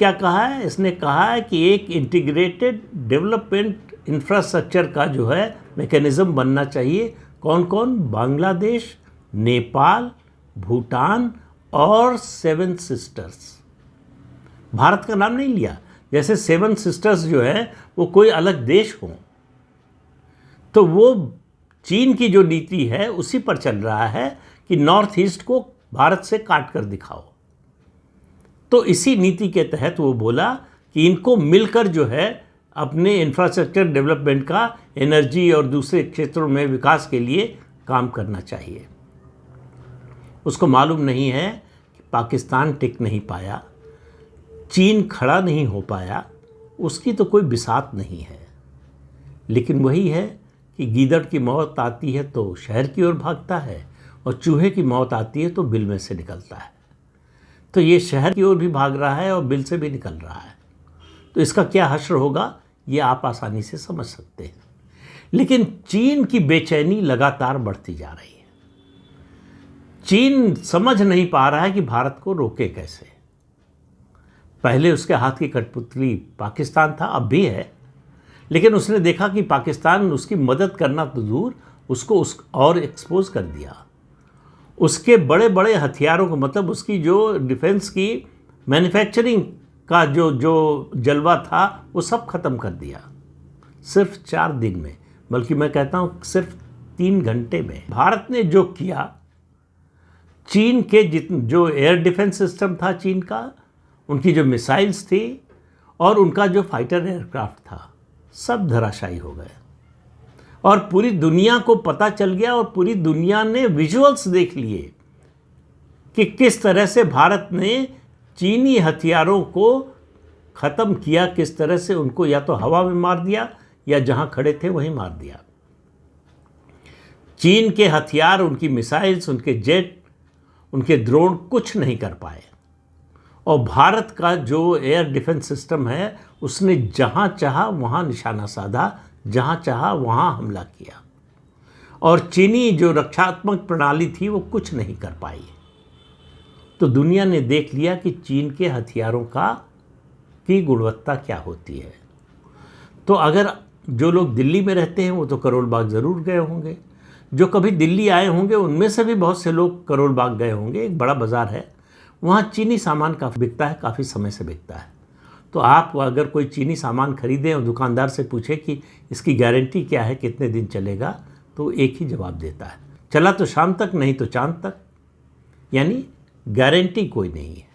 क्या कहा है? इसने कहा है कि एक इंटीग्रेटेड डेवलपमेंट इंफ्रास्ट्रक्चर का जो है मैकेनिज्म बनना चाहिए। कौन कौन? बांग्लादेश, नेपाल, भूटान और सेवन सिस्टर्स। भारत का नाम नहीं लिया, जैसे सेवन सिस्टर्स जो है वो कोई अलग देश हो। तो वो चीन की जो नीति है उसी पर चल रहा है कि नॉर्थ ईस्ट को भारत से काट कर दिखाओ। तो इसी नीति के तहत वो बोला कि इनको मिलकर जो है अपने इंफ्रास्ट्रक्चर डेवलपमेंट का, एनर्जी और दूसरे क्षेत्रों में विकास के लिए काम करना चाहिए। उसको मालूम नहीं है कि पाकिस्तान टिक नहीं पाया, चीन खड़ा नहीं हो पाया, उसकी तो कोई बिसात नहीं है। लेकिन वही है कि गीदड़ की मौत आती है तो शहर की ओर भागता है और चूहे की मौत आती है तो बिल में से निकलता है। तो ये शहर की ओर भी भाग रहा है और बिल से भी निकल रहा है। तो इसका क्या हश्र होगा ये आप आसानी से समझ सकते हैं। लेकिन चीन की बेचैनी लगातार बढ़ती जा रही है। चीन समझ नहीं पा रहा है कि भारत को रोके कैसे। पहले उसके हाथ की कठपुतली पाकिस्तान था, अब भी है, लेकिन उसने देखा कि पाकिस्तान उसकी मदद करना तो दूर, उसको और एक्सपोज कर दिया। उसके बड़े बड़े हथियारों को, मतलब उसकी जो डिफेंस की मैन्युफैक्चरिंग का जो जलवा था वो सब खत्म कर दिया सिर्फ 4 दिन में, बल्कि मैं कहता हूँ सिर्फ 3 घंटे में। भारत ने जो किया, चीन के जो एयर डिफेंस सिस्टम था चीन का, उनकी जो मिसाइल्स थी और उनका जो फाइटर एयरक्राफ्ट था, सब धराशायी हो गए। और पूरी दुनिया को पता चल गया और पूरी दुनिया ने विजुअल्स देख लिए कि किस तरह से भारत ने चीनी हथियारों को ख़त्म किया, किस तरह से उनको या तो हवा में मार दिया या जहां खड़े थे वहीं मार दिया। चीन के हथियार, उनकी मिसाइल्स, उनके जेट, उनके ड्रोन कुछ नहीं कर पाए। और भारत का जो एयर डिफेंस सिस्टम है उसने जहां चाहा वहां निशाना साधा, जहां चाहा वहां हमला किया। और चीनी जो रक्षात्मक प्रणाली थी वो कुछ नहीं कर पाई। तो दुनिया ने देख लिया कि चीन के हथियारों की गुणवत्ता क्या होती है। तो अगर जो लोग दिल्ली में रहते हैं वो तो करोल बाग ज़रूर गए होंगे, जो कभी दिल्ली आए होंगे उनमें से भी बहुत से लोग करोल बाग गए होंगे। एक बड़ा बाज़ार है, वहाँ चीनी सामान काफ़ी बिकता है, काफ़ी समय से बिकता है। तो आप अगर कोई चीनी सामान खरीदें और दुकानदार से पूछे कि इसकी गारंटी क्या है, कितने दिन चलेगा, तो एक ही जवाब देता है, चला तो शाम तक, नहीं तो चांद तक। यानी गारंटी कोई नहीं है।